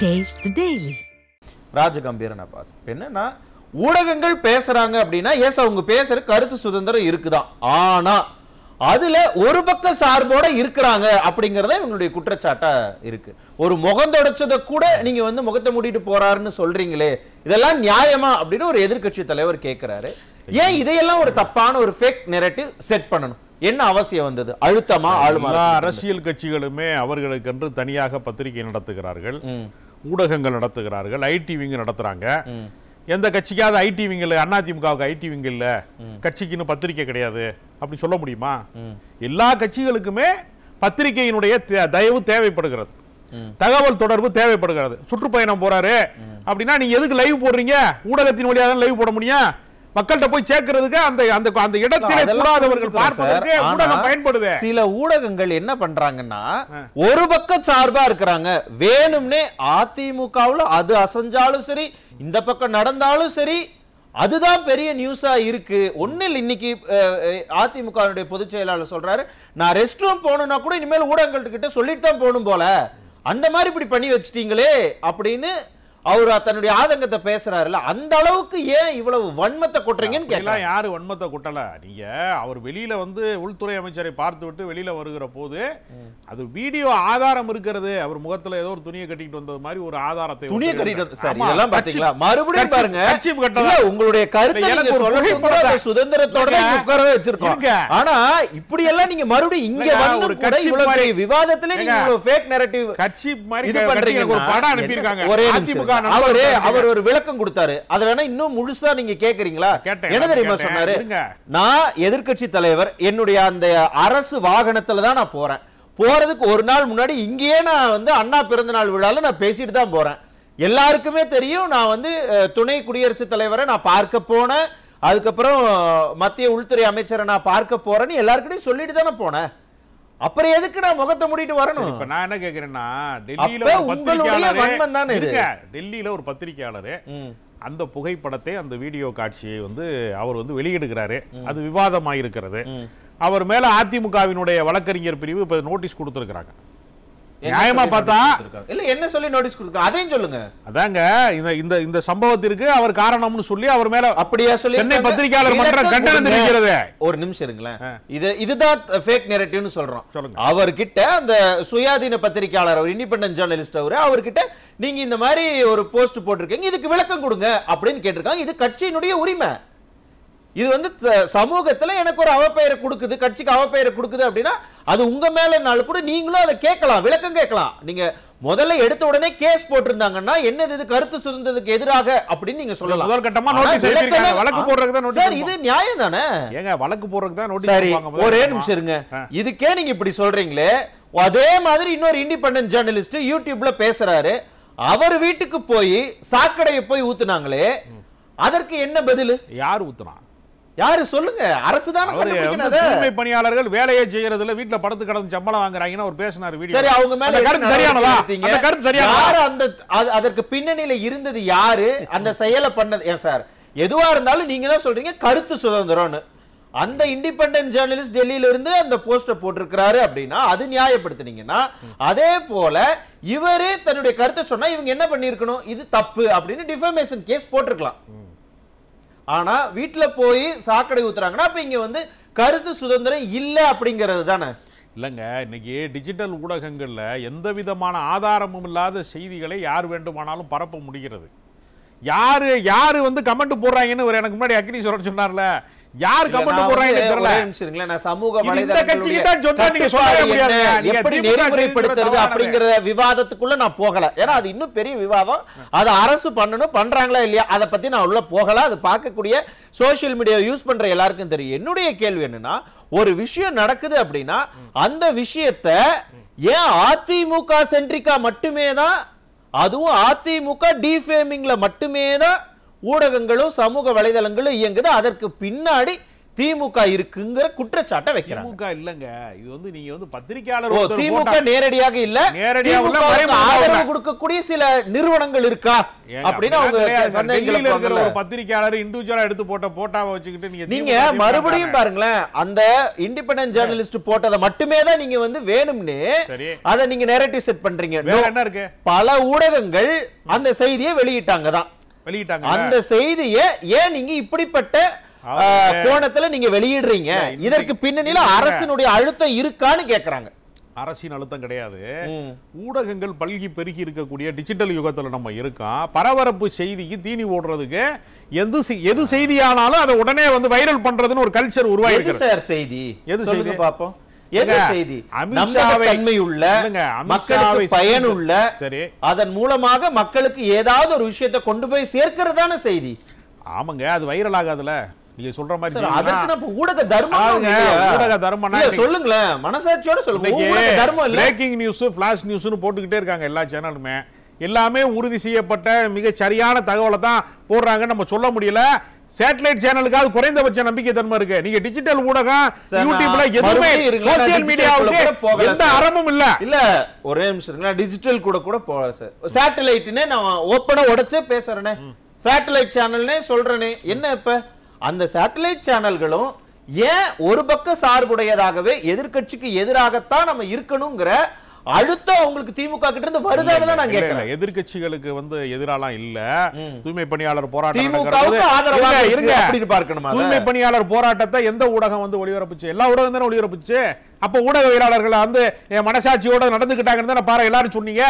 Taste the Daily. Rajagambhiran Abbas என்னன்னா ஊடகங்கள் பேசுறாங்க அப்படின்னா எஸ் அவங்க பேசுற கருத்து சுதந்திரம் இருக்குதான். ஆனா அதுல ஒரு பக்க சார்போட இருக்கிறாங்க அப்படிங்கறத இவங்களுடைய குற்றச்சாட்டா இருக்கு. ஒரு முகந்தொடைச்சத கூட நீங்க வந்து முகத்தை மூடிட்டு போறாருன்னு சொல்றீங்களே, இதெல்லாம் நியாயமா அப்படின்னு ஒரு எதிர்க்கட்சி தலைவர் கேட்கிறாரு. ஏன் இதையெல்லாம் ஒரு தப்பான ஒரு ஃபேக் நரேட்டிவ் செட் பண்ணணும்? என்ன அவசியம் வந்தது? அழுத்தமா ஆளுமா? அரசியல் கட்சிகளுமே அவர்களுக்கென்று தனியாக பத்திரிகை நடத்துகிறார்கள், ஊடகங்கள் நடத்துகிறார்கள், ஐடி விங் நடத்துறாங்க. எந்த கட்சிக்காவது ஐடி விங் இல்ல, அதிமுகவுக்கு ஐடி விங் இல்ல, கட்சிக்குன்னு பத்திரிகை கிடையாது அப்படி சொல்ல முடியுமா? எல்லா கட்சிகளுக்குமே பத்திரிகையினுடைய தயவு தேவைப்படுகிறது, தகவல் தொடர்பு தேவைப்படுகிறது. சுற்றுப்பயணம் போறாரு அப்படின்னா நீங்க எதுக்கு லைவ் போடுறீங்க? ஊடகத்தின் வழியாக தான் லைவ் போட முடியும். மக்கள்கிட்ட போய் சேர்க்கிறதுக்கு அந்த இடத்திலே கூடாதவர்கள் பார்ப்பதற்கு ஊடகம் பயன்படுது. சில ஊடகங்கள் என்ன பண்றாங்கன்னா ஒரு பக்கம் சார்பா இருக்கிறாங்க. வேணும்னே அதிமுகவுல அது அசைஞ்சாலும் சரி, இந்த பக்கம் நடந்தாலும் சரி, அதுதான் பெரிய நியூஸா இருக்கு. ஒன்னில் இன்னைக்கு அதிமுக பொதுச் செயலாளர் சொல்றாரு, நான் ரெஸ்ட் ரூம் போகணும்னா கூட இனிமேல் ஊடகங்கள் கிட்ட சொல்லிட்டு தான் போகணும் போல, அந்த மாதிரி இப்படி பண்ணி வச்சிட்டீங்களே அப்படின்னு அவர் தன்னுடைய ஆதங்கத்தை பேசுறாருல. அந்த அளவுக்கு ஏன் இவ்வளவு வன்மத்தை கொட்டுறீங்கன்னு கேட்கலாம். யாரு வன்மத்தை கொட்டல? நீங்க அவர் வெளியில வந்து உள்துறை அமைச்சரை பார்த்து விட்டு வெளியில வருகிற போது அது வீடியோ ஆதாரம் இருக்கிறது. அவர் முகத்துல ஏதோ ஒரு துணியை கட்டிட்டு வந்தது மாதிரி ஒரு ஆதாரத்தை துணியை கட்டிட்டு சரி இதெல்லாம் பாத்தீங்களா? மறுபடியும் பாருங்க, உங்களுடைய கருத்தை சுதந்திரத்தோட உட்காரவே வச்சிருக்கோம். ஆனா இப்படி எல்லாம் நீங்க மறுபடியும் இங்க வந்து கூட இவ்வளவு விவாதத்துல நீங்க இவ்வளவு ஃபேக் நரேட்டிவ் கட்சி மாதிரி இது பண்றீங்க. ஒரு படம் அனுப்பி இருக்காங்க. ஒரே நிமிஷம், அவர் ஒரு விளக்கம் கொடுத்தாரு. அத வேணா இன்னும் முழுசா நீங்க கேக்குறீங்களா? என்ன தெரியுமா சொன்னாரு? நான் எதிர்க்கட்சி தலைவர், என்னுடைய அந்த அரசு வாகனத்துல தான் நான் போறேன். போறதுக்கு ஒரு நாள் முன்னாடி இங்கேயே நான் வந்து அண்ணா பிறந்த நாள் விழால நான் பேசிட்டு தான் போறேன். எல்லாருக்குமே தெரியும் நான் வந்து துணை குடியரசுத் தலைவரை நான் பார்க்க போனேன், அதுக்கப்புறம் மத்திய உள்துறை அமைச்சரை நான் பார்க்க போறேன்னு எல்லாருக்கிட்டையும் சொல்லிட்டு தானே போனேன். அப்புறம் எதுக்கு நான் முகத்தை மூடிட்டு வரணும்? இப்ப நான் என்ன கேக்குறேன்னா, டெல்லியில ஒரு பத்திரிகையாளர் அந்த புகைப்படத்தை, அந்த வீடியோ காட்சியை வந்து அவர் வந்து வெளியிடுகிறாரு. அது விவாதமாயிருக்கிறது. அவர் மேல அதிமுகவினுடைய வழக்கறிஞர் பிரிவு இப்ப நோட்டீஸ் கொடுத்திருக்காங்க. நியாயமா பார்த்தா இல்ல என்ன சொல்லி நோட்டீஸ் கொடுத்திருக்காங்க அதையும் சொல்லுங்க. அதாங்க இந்த சம்பவத்திற்கு அவர் காரணம்னு சொல்லி அவர் மேல அப்படியே சொல்லி சென்னை பத்திரிகையாளர் மன்றம் கண்டனம் தெரிவிக்கிறது. ஒரு நிமிஷம் இருங்களேன், இதுதான் ஃபேக் நரேட்டிவ்னு சொல்றோம். அவர்கிட்ட அந்த சுயாதீன பத்திரிகையாளர், அவர் இண்டிபெண்டன்ட் ஜர்னலிஸ்ட், அவர்கிட்ட நீங்க இந்த மாதிரி ஒரு போஸ்ட் போட்டிருக்கீங்க, இதுக்கு விளக்கம் கொடுங்க அப்படின்னு கேட்டிருக்காங்க. இது கட்சியினுடைய உரிமை. இது வந்து சமூகத்துல எனக்கு ஒரு அவப்பெயரை கொடுக்குது, கட்சிக்கு அவப்பெயரை கொடுக்குது அப்படின்னா அது உங்க மேல கூட நீங்களும் அதை கேட்கலாம், விளக்கம் கேட்கலாம். நீங்க முதல்ல எடுத்த உடனே கேஸ் போட்டிருந்தாங்கன்னா என்னது இது கருத்து சுதந்திரத்துக்கு எதிராக அப்படின்னு நீங்க சொல்லலாம். முதல் கட்டமா நோட்டீஸ் எழுதிருக்காங்க. வழக்கு போடுறதுக்கு தான் நோட்டீஸ். சார் இது நியாயம் தானே? ஏங்க வழக்கு போடுறதுக்கு தான் நோட்டீஸ் கொடுப்பாங்க. ஒரே நிமிஷம் இருங்க, இதுக்கே நீங்க இப்படி சொல்றீங்களே, அதே மாதிரி இன்னொரு இண்டிபெண்டன்ட் ஜர்னலிஸ்ட் யூடியூப்ல பேசுறாரு, அவர் வீட்டுக்கு போய் சாக்கடையை போய் ஊத்துனாங்களே, அதற்கு என்ன பதில்? யார் ஊத்துனா? யாரு சொல்லுங்க? அரசு தான் தூய்மை பணியாளர்கள் வேலையை செய்யறதுல வீட்டுல படுத்து கிடந்து சம்பளம் வாங்குறாங்கன்னு அவர் பேசினார் வீடியோ. சரி, அவங்க மேல கருத்து சரியானதா? அந்த கருத்து சரியானதா? அந்த அதற்கு பின்னணியில இருந்தது யாரு? அந்த செயலை பண்ணது ஏன் சார்? எதுவா இருந்தாலும் நீங்க தான் சொல்றீங்க கருத்து சுதந்திரம்னு. அந்த இண்டிபெண்டன்ட் ஜர்னலிஸ்ட் டெல்லியில இருந்து அந்த போஸ்டர் போட்டிருக்கிறாரு அப்படின்னா அது நியாயப்படுத்துனீங்கன்னா, அதே போல இவரே தன்னுடைய கருத்தை சொன்னா இவங்க என்ன பண்ணிருக்கணும்? இது தப்பு அப்படின்னு டிஃபமேஷன் கேஸ் போட்டிருக்கலாம். ஆனா வீட்டுல போய் சாக்கடை ஊத்துறாங்கன்னா அப்ப இங்க வந்து கருத்து சுதந்திரம் இல்ல அப்படிங்கிறது தானே? இல்லங்க, இன்னைக்கு டிஜிட்டல் ஊடகங்கள்ல எந்த விதமான ஆதாரமும் இல்லாத செய்திகளை யார் வேண்டுமானாலும் பரப்ப முடிகிறது. யாரு வந்து கமெண்ட் போடுறாங்கன்னு ஒரு எனக்கு முன்னாடி அக்னீஸ்வரன் சொன்னார்ல, யார் கமெண்ட் போடுறாங்கன்னு தெரியல. நான் சமூக எப்படி நெறிமுறைப்படுத்துறது அப்படிங்கற விவாதத்துக்குள்ள நான் போகல. ஏன்னா அது இன்னும் பெரிய விவாதம். அது அரசு பண்ணணும், பண்றாங்களா இல்லையா அதை பத்தி நான் உள்ள போகல. அது பார்க்கக்கூடிய சோசியல் மீடியா யூஸ் பண்ற எல்லாருக்கும் தெரியும். என்னுடைய கேள்வி என்னன்னா, ஒரு விஷயம் நடக்குது அப்படின்னா அந்த விஷயத்தை ஏன் அதிமுக சென்ட்ரிக்கா மட்டுமே தான், அதுவும் அதிமுக டிஃபேமிங்ல மட்டுமே தான் ஊடகங்களும் சமூக வலைதளங்களும் இயங்குது, அதற்கு பின்னாடி திமுக இருக்குங்கிற குற்றச்சாட்டை வைக்கிறாங்க. திமுக இல்லங்க, இது வந்து நீங்க வந்து பத்திரிகையாளர் திமுக நேரடியாக இல்ல, ஆதரவு கொடுக்கக்கூடிய சில நிறுவனங்கள் இருக்கா அப்படின்னு அவங்க சந்தேகங்கள் இருக்கிற ஒரு பத்திரிகையாளர் இண்டிவிஜுவலா எடுத்து போட்ட போட்டாவை வச்சுக்கிட்டு நீங்க மறுபடியும் பாருங்களேன், அந்த இண்டிபெண்டன்ட் ஜர்னலிஸ்ட் போட்டதை மட்டுமே தான் நீங்க வந்து வேணும்னு அதை நீங்க நேரேட்டிவ் செட் பண்றீங்க. என்ன இருக்கு, பல ஊடகங்கள் அந்த செய்தியை வெளியிட்டாங்க. அந்த செய்தியை ஏன் நீங்க இப்படிப்பட்ட கோணத்துல நீங்க வெளியிடுறீங்க? இதற்கு பின்னணியில அரசினுடைய அழுத்தம் இருக்கான்னு கேக்குறாங்க. அரசின் அழுத்தம் கிடையாது, ஊடகங்கள் பல்கி பெருகி இருக்கக்கூடிய டிஜிட்டல் யுகத்துல நம்ம இருக்கோம். பரபரப்பு செய்திக்கு தீனி ஓடுறதுக்கு எது செய்தியானாலும் அதை உடனே வந்து வைரல் பண்றதுன்னு ஒரு கல்ச்சர் உருவாயிருக்கு. சார் செய்தி எது சொல்லுங்க பாப்போம். எது செய்தி தன்மையுள்ள, மக்களுக்கு பயனுள்ள, அதன் மூலமாக மக்களுக்கு ஏதாவது ஒரு விஷயத்தை கொண்டு போய் சேர்க்கிறதான செய்தி. ஆமாங்க, அது வைரல் ஆகாதுல நீங்க சொல்ற மாதிரி. அதற்கு நம்ம ஊடக தர்மம், ஊடக தர்மம்னா சொல்லுங்களேன், மனசாட்சியோட சொல்லுங்க. ஊடக தர்மம் இல்ல, பிரேக்கிங் நியூஸ், ஃபிளாஷ் நியூஸ்னு போட்டுக்கிட்டே இருக்காங்க எல்லா சேனலுமே. எல்லாமே உறுதி செய்யப்பட்ட மிக சரியான தகவலை தான் போடுறாங்க. நம்ம சொல்ல முடியல. சேட்டலைட் சேனலுக்காவது குறைந்தபட்ச நம்பிக்கை தன்மை இருக்கு. நீங்க டிஜிட்டல் ஊடகம் யூடியூப்ல எதுவுமே சோசியல் மீடியாவுக்கு எந்த அறமும் இல்ல. இல்ல ஒரே நிமிஷம், டிஜிட்டல் கூட போகல சார். சேட்டலைட்னே நான் ஓப்பனா உடைச்சே பேசுறேனே, சேட்டலைட் சேனல்னே சொல்றேனே. என்ன இப்ப அந்த சேட்டலைட் சேனல்களும் ஏன் ஒரு பக்க சார்புடையதாகவே எதிர்க்கட்சிக்கு எதிராகத்தான் நம்ம இருக்கணுங்கிற அழுத்தம் உங்களுக்கு திமுக கிட்ட இருந்து வருதான்னு தான் நான் கேட்கிறேன். எதிர்க்கட்சிகளுக்கு வந்து எதிராலாம் இல்ல, தூய்மை பணியாளர் போராட்டம் திமுகவுக்கு ஆதரவாக இருங்க அப்படின்னு பார்க்கணுமா? தூய்மை பணியாளர் போராட்டத்தை எந்த ஊடகம் வந்து ஒளிபரப்புச்சு? எல்லா ஊடகம் தானே ஒளிபரப்புச்சு. அப்ப ஊடகவியலாளர்கள் வந்து மனசாட்சியோட நடந்துக்கிட்டாங்கன்னு தானே பாரு எல்லாரும் சொன்னீங்க.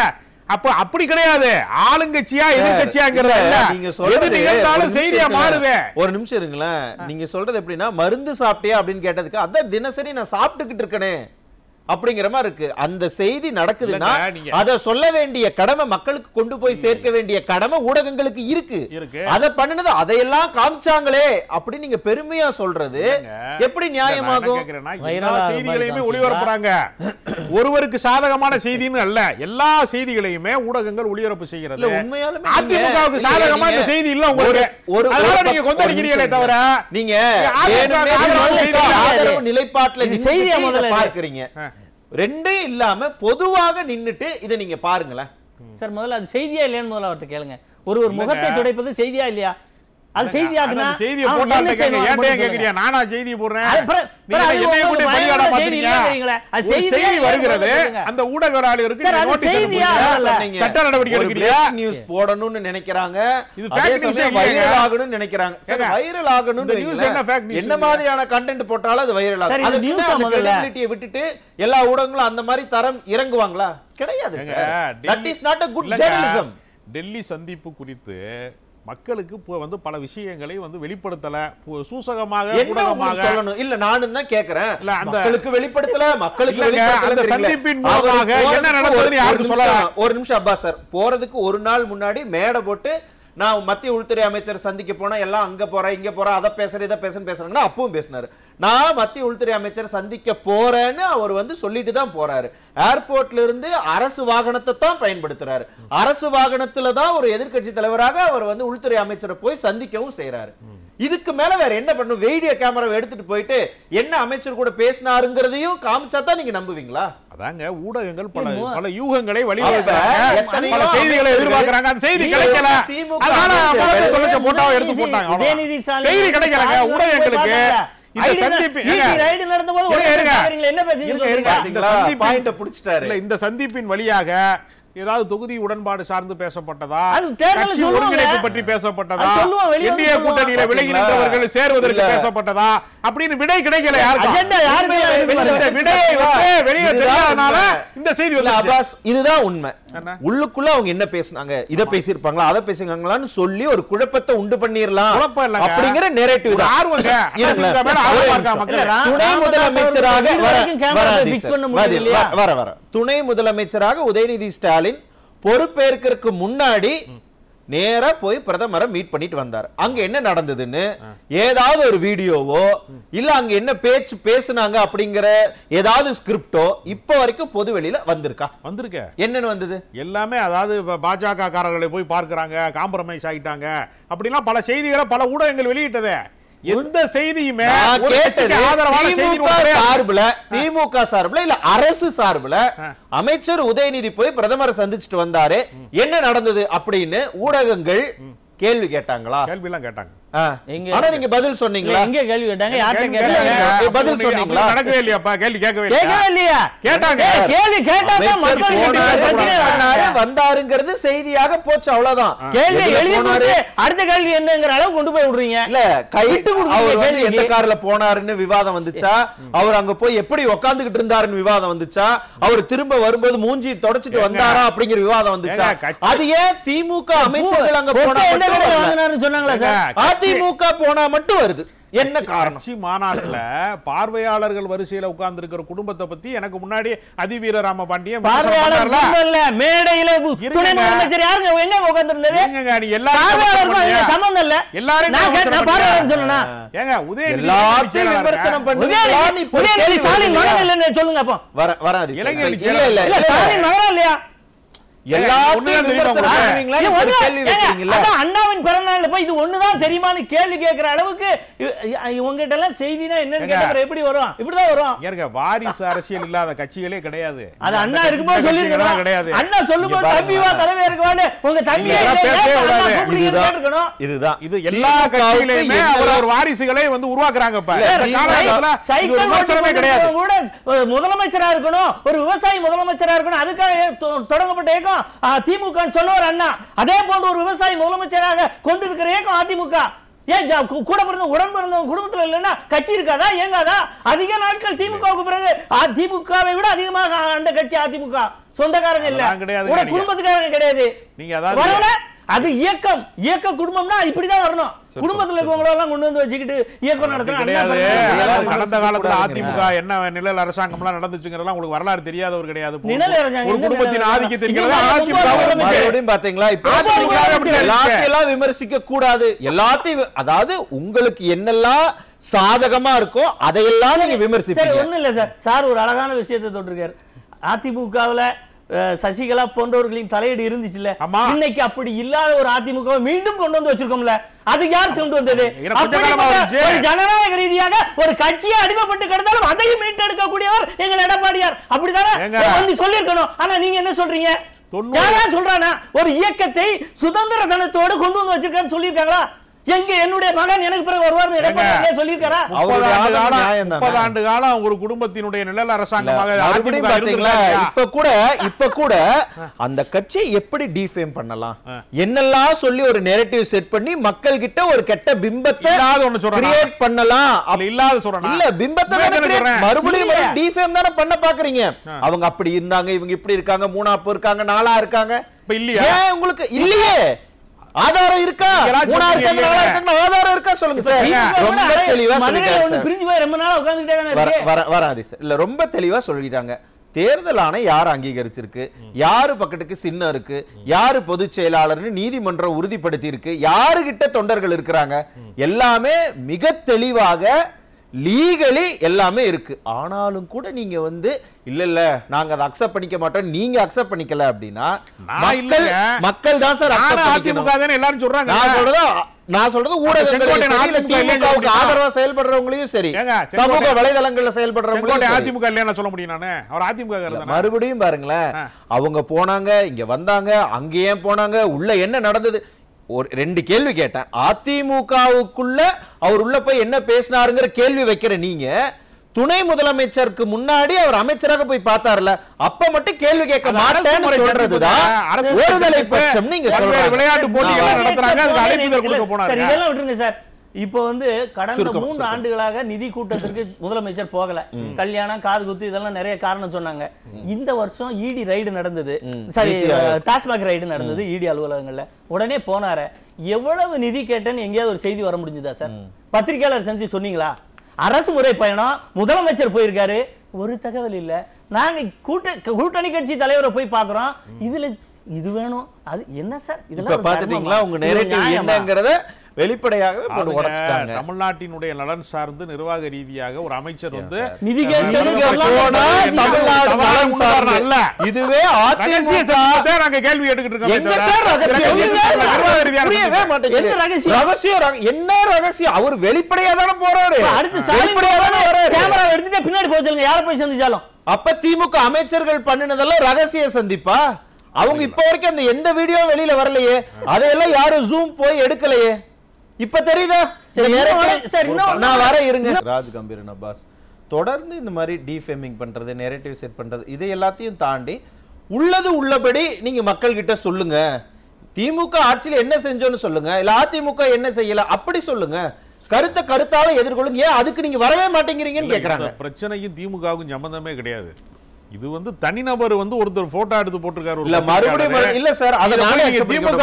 அப்ப அப்படி கிடையாது, ஆளுங்கட்சியா எதிர்கட்சியாங்கிறத நீங்க சொல்றது செய்தியா மாறுது. ஒரு நிமிஷம் இருங்களேன், நீங்க சொல்றது எப்படின்னா மருந்து சாப்பிட்டியா அப்படின்னு கேட்டதுக்கு அதான் தினசரி நான் சாப்பிட்டுக்கிட்டு இருக்கனே அப்படிங்கிற மாதிரி இருக்கு. அந்த செய்தி நடக்குதுன்னா அத சொல்ல வேண்டிய கடமை, மக்களுக்கு கொண்டு போய் சேர்க்க வேண்டிய கடமை ஊடகங்களுக்கு இருக்கு. அத பண்ணுனது அதையெல்லாம் காமிச்சாங்களே அப்படி நீங்க பெருமையா சொல்றது எப்படி நியாயமாகும்? செய்திகளையுமே ஒளிபரப்புறாங்க. ஒருவருக்கு சாதகமான செய்தின்னு அல்ல, எல்லா செய்திகளையுமே ஊடகங்கள் ஒளிபரப்பு செய்கிறது. உண்மையாலுமே அதிமுகவுக்கு சாதகமா இந்த செய்தி இல்ல உங்களுக்கு, அதனால நீங்க கொந்தளிக்கிறீங்களே தவிர நீங்க ஆதரவு நிலைப்பாட்டுல செய்தியை முதல்ல பார்க்கறீங்க. ரெண்டும் இல்லாம பொதுவாக நின்னுட்டு இதை நீங்க பாருங்களேன் சார். முதல்ல அது செய்தியா இல்லையான்னு முதல்ல அவர்கிட்ட கேளுங்க. ஒரு முகத்தை துடைப்பது செய்தியா இல்லையா? அது செய்தியாக்குனா செய்தியை போட்டாலே கேக்குறியா? நானா செய்தி போடுறேன், செய்தி வருகிறது, அந்த ஊடகவியலாளருக்கு சட்ட நடவடிக்கை எடுக்கிறீங்க. நியூஸ் போடணும்னு நினைக்கிறாங்க, இது வைரல் ஆகணும்னு நினைக்கிறாங்க. வைரல் ஆகணும்னு என்ன மாதிரியான கண்டென்ட் போட்டாலும் அது வைரல் ஆகும். அது கிரெடிபிலிட்டியை விட்டுட்டு எல்லா ஊடகங்களும் அந்த மாதிரி தரம் இறங்குவாங்களா? கிடையாது. That is not a good journalism. Delhi சந்திப்பு குறித்து மக்களுக்கு வந்து பல விஷயங்களை வந்து வெளிப்படுத்தல, சூசகமாக ஊடகமாக சொல்லணும். இல்ல நானும் தான் கேக்குறேன், மக்களுக்கு வெளிப்படுத்தல, மக்களுக்கு வெளிப்படுத்தல. சந்திப்பின் மூலமாக என்ன நடந்ததுன்னு யாருக்கு சொல்லலாம்? ஒரு நிமிஷம் அப்பாஸ் சார், போறதுக்கு ஒரு நாள் முன்னாடி மேடை போட்டு நான் மத்திய உள்துறை அமைச்சர் சந்திக்க போனா எல்லாம் அங்க போறேன் இங்க போறேன் அதை பேசுறேன் இதை பேசுறேன்னா அப்பவும் பேசினாரு. நான் மத்திய உள்துறை அமைச்சர் சந்திக்க போறேன்னு அவர் வந்து சொல்லிட்டு தான் போறாரு. ஏர்போர்ட்ல இருந்து அரசு வாகனத்தை தான் பயன்படுத்துறாரு. அரசு வாகனத்துல தான் ஒரு எதிர்க்கட்சி தலைவராக அவர் வந்து உள்துறை அமைச்சரை போய் சந்திக்கவும் செய்யறாரு. இதுக்கு மேல வேற என்ன பண்ணும்? வீடியோ கேமராவை எடுத்துட்டு போயிட்டு என்ன அமைச்சர் கூட பேசினாருங்கிறதையும் காமிச்சா தான் நீங்க நம்புவீங்களா? அதாங்க ஊடகங்கள் பல யூகங்களை வழிவகுக்கிறாங்க, செய்திகளை எதிர்பார்க்கறாங்க. அந்த செய்தி கிடைக்கல, அதனால தொலைச்ச போட்டாவை எடுத்து போட்டாங்க. செய்தி கிடைக்கலங்க ஊடகங்களுக்கு. இந்த சந்திப்பின் இந்த சந்திப்பின் வழியாக ஏதாவது தொகுதி உடன்பாடு சார்ந்து பேசப்பட்டதா, கட்சி ஒருங்கிணைப்பு பற்றி பேசப்பட்டதா, இந்திய கூட்டணியில விலகி நின்றவர்கள் சேருவதற்கு பேசப்பட்டதா அப்படின்னு விடை கிடைக்கல. வெளியே தெரியாதனால இந்த செய்தி வந்து அப்பாஸ் இதுதான் உண்மை. உள்ளுக்குள்ள அவங்க என்ன பேசினாங்க, இத பேசியிருப்பாங்களா அதை பேசுறாங்களான்னு சொல்லி ஒரு குழப்பத்தை உண்டு பண்ணிரலாம் அப்படிங்கிற நரேட்டிவ் தான். துணை முதலமைச்சராக துணை முதலமைச்சராக உதயநிதி ஸ்டாலின் பொறுப்பேற்கிறதுக்கு முன்னாடி நேரா போய் பிரதமரை மீட் பண்ணிட்டு வந்தார். அங்க என்ன நடந்ததுன்னு ஏதாவது ஒரு வீடியோவோ இல்ல அங்க என்ன பேச்சு பேசுனாங்க அப்படிங்கிற ஏதாவது ஸ்கிரிப்டோ இப்ப வரைக்கும் பொது வெளியில வந்திருக்க? என்னன்னு வந்தது? எல்லாமே அதாவது பாஜக காரர்களை போய் பார்க்கறாங்க, காம்ப்ரமைஸ் ஆயிட்டாங்க அப்படிலாம் பல செய்திகளை பல ஊடகங்கள் வெளியிட்டதே. எந்த செய்தியுமே திமுக சார்புல இல்ல அரசு சார்புல அமைச்சர் உதயநிதி போய் பிரதமரை சந்திச்சுட்டு வந்தாரு, என்ன நடந்தது அப்படின்னு ஊடகங்கள் கேள்வி கேட்டாங்களா? கேள்வி எல்லாம் கேட்டாங்க. ஆனா நீங்க பதில் சொன்னீங்களா? எங்க கேள்வி கேட்டாங்க? யார்கிட்ட கேட்டாங்க? பதில் சொன்னீங்களா? நடக்கவே இல்லையாப்பா? கேள்வி கேட்கவே இல்லையா? கேட்டாங்க. கேள்வி கேட்டாங்க வந்தாருங்கிறது செய்தியாக போச்சு, அவ்வளவுதான். கேள்வி எழுதி கொடுத்து அடுத்த கேள்வி என்னங்கிற அளவு கொண்டு போய் விடுறீங்க. இல்ல அவர் எந்த கார்ல போனாருன்னு விவாதம் வந்துச்சா? அவர் அங்க போய் எப்படி உட்கார்ந்துகிட்டு இருந்தாருன்னு விவாதம் வந்துச்சா? அவர் திரும்ப வரும்போது மூஞ்சி தொடச்சிட்டு வந்தாரா அப்படிங்கிற விவாதம் வந்துச்சா? அது ஏன் திமுக அமைச்சர்கள் அங்க போனாரு சொன்னாங்களா சார்? அதிமுக போனா மட்டும் வருது, என்ன காரணம்? மாநாட்டுல பார்வையாளர்கள் வரிசையில உட்கார்ந்து இருக்கிற குடும்பத்தை பத்தி எனக்கு முன்னாடி அதிவீர ராம பாண்டியன் மேடையில துணை முதலமைச்சர் யாருங்க எங்க உட்கார்ந்து இருந்தாரு? நீ எல்லாரும் சம்பந்தம் இல்ல, எல்லாரும் நான் பார்வையாளர் சொன்னா ஏங்க உதயநிதி விமர்சனம் பண்ணி உதயநிதி ஸ்டாலின் மகன் இல்லன்னு சொல்லுங்க. அப்போ வராது. இல்ல இல்ல ஸ்டாலின் மகனா இல்லையா? அண்ணாவின் பிறந்தநாள்ல போய் இது ஒண்ணுதான் தெரியுமான்னு கேள்வி கேட்கிற அளவுக்கு உங்ககிட்ட எல்லாம் செய்தினா என்னன்னு கேட்டா எப்படி வரும்? இப்படிதான் வரும். வாரிசு அரசியல் இல்லாத கட்சிகளே கிடையாது. அது அண்ணா இருக்கும்போது சொல்லிருக்கணும். கிடையாது. அண்ணா சொல்லும்போது தம்பி வா தலைவர் இருக்குவான்னு உங்க தம்பி இதுதான் இது எல்லா கட்சிகளையுமே அவர் வாரிசுகளை வந்து உருவாக்குறாங்க. கூட முதலமைச்சரா இருக்கணும், ஒரு விவசாயி முதலமைச்சரா இருக்கணும், அதுக்காக தொடங்கப்பட்ட இயக்கம் திமுக சொல்லுவார் அண்ணா. அதே போன்று ஒரு விவசாயி முதலமைச்சராக கொண்டிருக்கிற இயக்கம் அதிமுக. ஏன் கூட பிறந்த உடன் பிறந்த குடும்பத்தில் இல்லைன்னா கட்சி இருக்காதா, இயங்காதா? அதிக நாட்கள் திமுகவுக்கு பிறகு அதிமுகவை விட அதிகமாக ஆண்ட கட்சி அதிமுக. சொந்தக்காரங்க இல்ல, குடும்பத்துக்காரங்க கிடையாது. வரல அது இயக்கம். இயக்க குடும்பம்னா இப்படிதான் வரணும். குடும்பத்துல இருக்கவங்கள எல்லாம் கொண்டு வந்து வச்சுக்கிட்டு இயக்கம் நடத்துறாங்க. கடந்த காலத்துல அதிமுக என்ன நிழல் அரசாங்கம் எல்லாம் நடந்துச்சுங்கிறதெல்லாம் உங்களுக்கு வரலாறு தெரியாதவர் கிடையாது. நிழல் அரசாங்கம் ஒரு குடும்பத்தின் ஆதிக்கத்தின் பாத்தீங்களா? எல்லாத்தையும் விமர்சிக்க கூடாது. எல்லாத்தையும், அதாவது உங்களுக்கு என்னெல்லாம் சாதகமா இருக்கோ அதையெல்லாம் நீங்க விமர்சிப்பீங்க. ஒண்ணு இல்ல சார், சார் ஒரு அழகான விஷயத்தை தொட்டிருக்காரு. அதிமுகவுல சசிகலா போன்றவர்களின் தலையீடு இருந்துச்சுல்ல, இன்னைக்கு அப்படி இல்லாத ஒரு அதிமுக மீண்டும் கொண்டு வந்து வச்சிருக்கோம்ல, அது யார் கொண்டு வந்தது? ஜனநாயக ரீதியாக ஒரு கட்சியை அடிமைப்பட்டு கிடந்தாலும் அதையும் மீட்டெடுக்கக்கூடியவர் எங்கள் எடப்பாடியார். அப்படித்தானே சொல்லிருக்கணும். ஆனா நீங்க என்ன சொல்றீங்க? சொல்றானா ஒரு இயக்கத்தை சுதந்திர தினத்தோடு கொண்டு வந்து வச்சிருக்கான்னு சொல்லியிருக்காங்களா? எங்க என்னுடைய மகன் எனக்கு பிறகு வருவார்னு எடப்பாடி சொல்லியிருக்காரா? 30 ஆண்டு காலம் ஒரு குடும்பத்தினுடைய நிழல் அரசாங்கமாக இப்ப கூட அந்த கட்சியை எப்படி டிஃபேம் பண்ணலாம், என்னெல்லாம் சொல்லி ஒரு நெரேட்டிவ் செட் பண்ணி மக்கள் கிட்ட ஒரு கெட்ட பிம்பத்தை கிரியேட் பண்ணலாம். அப்படி இல்லாத சொல்றேன் இல்ல, பிம்பத்தை மறுபடியும் டிஃபேம் தான பண்ண பாக்குறீங்க. அவங்க அப்படி இருந்தாங்க, இவங்க இப்படி இருக்காங்க, 3 இருக்காங்க, 4 இருக்காங்க. இப்ப இல்லையா உங்களுக்கு? இல்லையே. ஆதாரம் இருக்கா? ஆதாரம் இருக்கா சொல்லுங்க சார். ரொம்ப தெளிவா வராது சார். இல்ல, ரொம்ப தெளிவா சொல்லிட்டாங்க. தேர்தல் ஆணையம் யார் அங்கீகரிச்சிருக்கு, யாரு பக்கத்துக்கு சின்னம் இருக்கு, யாரு பொதுச் செயலாளர்னு நீதிமன்றம் உறுதிப்படுத்தி இருக்கு, யாருகிட்ட தொண்டர்கள் இருக்கிறாங்க, எல்லாமே மிக தெளிவாக லீகலி எல்லாமே இருக்கு. ஆனாலும் கூட நீங்க வந்து இல்ல இல்ல நாங்க அதை அக்செப்ட் பண்ணிக்க மாட்டோம், நீங்க அக்செப்ட் பண்ணிக்கல அப்படின்னா மக்கள் தான் சார் எல்லாரும் சொல்றாங்க. நான் சொல்றது ஊடகங்களுக்கு ஆதரவா செயல்படுறவங்களையும் சரி, சமூக வலைதளங்கள்ல செயல்படுறவங்களையும் அதிமுக இல்லையா சொல்ல முடியும். நானே அவர் அதிமுக மறுபடியும் பாருங்களேன், அவங்க போனாங்க, இங்க வந்தாங்க, அங்க ஏன் போனாங்க, உள்ள என்ன நடந்தது? ஒரு 2 கேள்வி கேட்டேன். அதிமுகவுக்குள்ள அவர் உள்ள போய் என்ன பேசினாருங்கிற கேள்வி வைக்கிற நீங்க, துணை முதலமைச்சருக்கு முன்னாடி அவர் அமைச்சராக போய் பார்த்தார்ல, அப்ப மட்டும் கேள்வி கேட்க மாட்டேன்னு சொல்றதுதான் ஒருதலை பட்சம். நீங்க சொல்ற விளையாட்டு போட்டிகள் நடத்துறாங்க, அதுக்கு அழைப்புதல் கொடுக்க போனாரு. இதெல்லாம் விட்டுருங்க சார். இப்போ வந்து கடந்த 3 ஆண்டுகளாக நிதி கூட்டத்திற்கு முதலமைச்சர் போகல. கல்யாணம், காது குத்து இதெல்லாம் நிறைய காரணம் சொன்னாங்க. இந்த வருஷம் இடி ரைடு நடந்தது, சரி டாஸ்மாக் ரைடு நடந்தது இடி அலுவலகங்கள்ல. உடனே போனார எவ்வளவு நிதி கேட்டேன்னு எங்கேயாவது ஒரு செய்தி வர முடிஞ்சுதா சார்? பத்திரிகையாளர் செஞ்சு சொன்னீங்களா? அரசு முறை பயணம், முதலமைச்சர் போயிருக்காரு, ஒரு தகவல் இல்ல. நாங்க கூட்டணி கட்சி தலைவரை போய் பாக்குறோம், இதுல இது வேணும் அது என்ன சார்? இதெல்லாம் பாத்துட்டீங்களா? உங்க நேரேட்டிவ் என்னங்கறத வெளிப்படையாகவே போட்டு உடைச்சிட்டாங்க. தமிழ்நாட்டினுடைய நலன் சார்ந்து நிர்வாக ரீதியாக ஒரு அமைச்சர் வந்து நிதி கேட்டது இதுவே நாங்க கேள்வி எடுத்துட்டு எங்க சார் ரகசியம் என்ன ரகசியம்? அவர் வெளிப்படையா தானே போறாரு. அடுத்து கேமரா எடுத்துட்டு பின்னாடி போய் சொல்லுங்க யாரை போய் சந்திச்சாலும். அப்ப திமுக அமைச்சர்கள் பண்ணினதெல்லாம் ரகசிய சந்திப்பா? அவங்க இப்ப வரைக்கும் அந்த எந்த வீடியோ வெளியில வரலையே, அதையெல்லாம் யாரும் ஜூம் போய் எடுக்கலையே. இப்ப தெரியுதா? நான் வர இருங்க. ராஜ் கம்பீரன் அப்பாஸ் தொடர்ந்து இந்த மாதிரி டிஃபேமிங் பண்றது, நெரேட்டிவ் செட் பண்றது, இதை எல்லாத்தையும் தாண்டி உள்ளது உள்ளபடி நீங்க மக்கள் கிட்ட சொல்லுங்க. திமுக ஆட்சியில் என்ன செஞ்சோன்னு சொல்லுங்க, இல்ல அதிமுக என்ன செய்யல அப்படி சொல்லுங்க. கருத்தால எதிர்கொள்ளுங்க. ஏன் அதுக்கு நீங்க வரவே மாட்டேங்கிறீங்கன்னு கேக்குறாங்க. பிரச்சனையும் திமுகவுக்கும் சம்பந்தமே கிடையாது. இது வந்து தனிநபர் வந்து ஒருத்தர் போட்டோ எடுத்து போட்டிருக்காரு. இல்ல மறுபடியும் இல்ல சார், அத நானே திமுக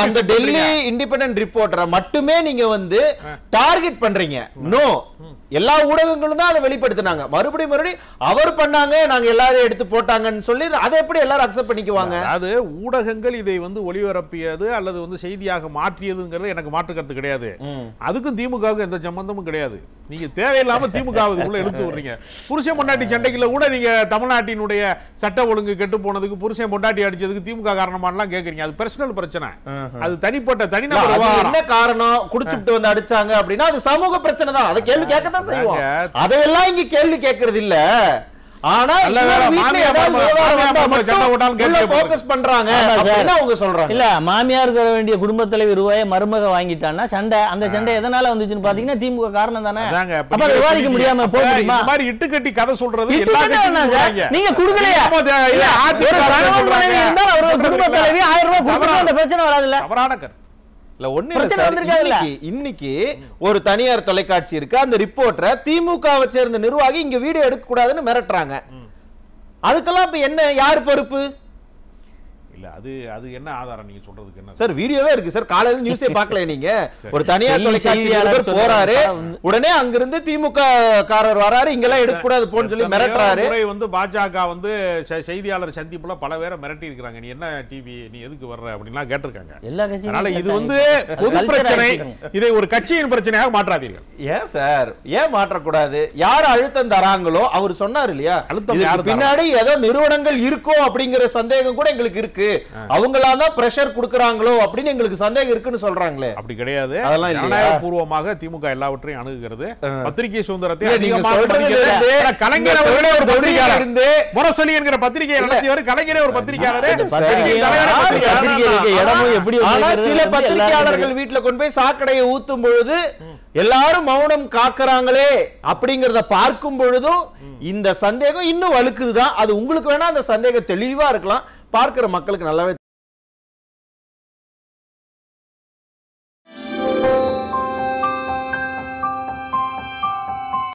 அந்த டெல்லி இண்டிபெண்டன்ட் ரிப்போர்ட்டரை மட்டுமே நீங்க வந்து டார்கெட் பண்றீங்க. நோ, எல்லா ஊடகங்களும் தான் அதை வெளிப்படுத்தினாங்க. மறுபடியும் அவர் பண்ணாங்க, நாங்க எல்லாரும் எடுத்து போட்டாங்கன்னு சொல்லி அதை எப்படி எல்லாரும் அக்செப்ட் பண்ணிக்குவாங்க? அது ஊடகங்கள் இதை வந்து ஒளிபரப்பியது அல்லது வந்து செய்தியாக மாற்றியதுங்கிறது எனக்கு மாற்று கருத்து கிடையாது. அதுக்கும் திமுகவுக்கு எந்த சம்பந்தமும் கிடையாது. நீங்க தேவையில்லாம திமுக இழுத்து விடுறீங்க. புருஷன் பொண்டாட்டி சண்டைக்குள்ள கூட நீங்க தமிழ்நாட்டினுடைய சட்ட ஒழுங்கு கெட்டு போனதுக்கு, புருஷன் பொண்டாட்டி அடிச்சதுக்கு திமுக காரணமானலாம் கேக்குறீங்க. அது பர்சனல் பிரச்சனை, அது தனிப்பட்ட தனிநபர். என்ன காரணம்? குடிச்சுட்டு வந்து அடிச்சாங்க அப்படின்னா அது சமூக பிரச்சனை தான். அதை கேள்வி கேட்க அதையெல்லாம் இங்க கேள்வி கேட்கறது இல்ல. ஆனா மாமியார் தர வேண்டிய குடும்ப தலைவர் ரூபாயை மருமக வாங்கிட்டான்னா சண்டை. அந்த சண்டை எதனால வந்துச்சுன்னு பாத்தீங்கன்னா திமுக காரணம் தானே. விவாதிக்க முடியாம போய் இட்டு கட்டி கதை சொல்றது நீங்க குடுக்கலையா? குடும்ப தலைவி 1000 ரூபாய் கொடுக்கணும், அந்த பிரச்சனை வராதுல்ல. இன்னைக்கு ஒரு தனியார் தொலைக்காட்சி இருக்கு, அந்த ரிப்போர்ட்டரை திமுகவை சேர்ந்த நிர்வாகி இங்க வீடியோ எடுக்க கூடாதுன்னு மிரட்டுறாங்க. அதுக்கெல்லாம் இப்ப என்ன, யார் பொறுப்பு? இல்ல அது என்ன ஆதாரம் நீங்க சொல்றதுக்கு? என்ன சார் வீடியோவே இருக்கு சார், காலையில நியூஸே பார்க்கல நீங்க. ஒரு தனியார் தொலைக்காட்சியாளர் போறாரு, உடனே அங்கிருந்து திமுக காரர் வராரு, இங்கெல்லாம் எடுக்க கூடாது போன்னு சொல்லி மிரட்டுறாரு. வந்து பாஜக வந்து செய்தியாளர் சந்திப்புல பல பேரை மிரட்டி இருக்காங்க. நீ என்ன டிவி, நீ எதுக்கு வர்ற அப்படின்லாம் கேட்டிருக்காங்க. அதனால இது வந்து பொது பிரச்சனை, இதை ஒரு கட்சியின் பிரச்சனையாக மாற்றாதீர்கள். ஏன் சார், ஏன் மாற்றக்கூடாது? யார் அழுத்தம் தராங்களோ அவர் சொன்னார் இல்லையா, அழுத்தம் பின்னாடி ஏதோ நிறுவனங்கள் இருக்கோ அப்படிங்கிற சந்தேகம் கூட எங்களுக்கு இருக்கு. அவங்களாதான் பிரஷர் கொடுக்கறாங்களோ அப்படின்னு எங்களுக்கு சந்தேகம் இருக்குன்னு சொல்றாங்களே. அப்படி கிடையாது. அதெல்லாம் ஜனநாயகபூர்வமாக திமுக எல்லாவற்றையும் அணுகுகிறது. பத்திரிகை சுதந்திரத்தை கலைஞர் அவர்களே ஒரு பத்திரிகையாளர் இருந்து முரசொலி என்கிற பத்திரிகையை நடத்தியவர் கலைஞரே ஒரு பத்திரிகையாளர். சில பத்திரிகையாளர்கள் வீட்டுல கொண்டு போய் சாக்கடையை ஊத்தும் பொழுது எல்லாரும் மௌனம் காக்குறாங்களே அப்படிங்கறத பார்க்கும் பொழுதும் இந்த சந்தேகம் இன்னும் வலுக்குதுதான். அது உங்களுக்கு வேணா அந்த சந்தேகம் தெளிவா இருக்கலாம், பார்க்கிற மக்களுக்கு நல்லாவே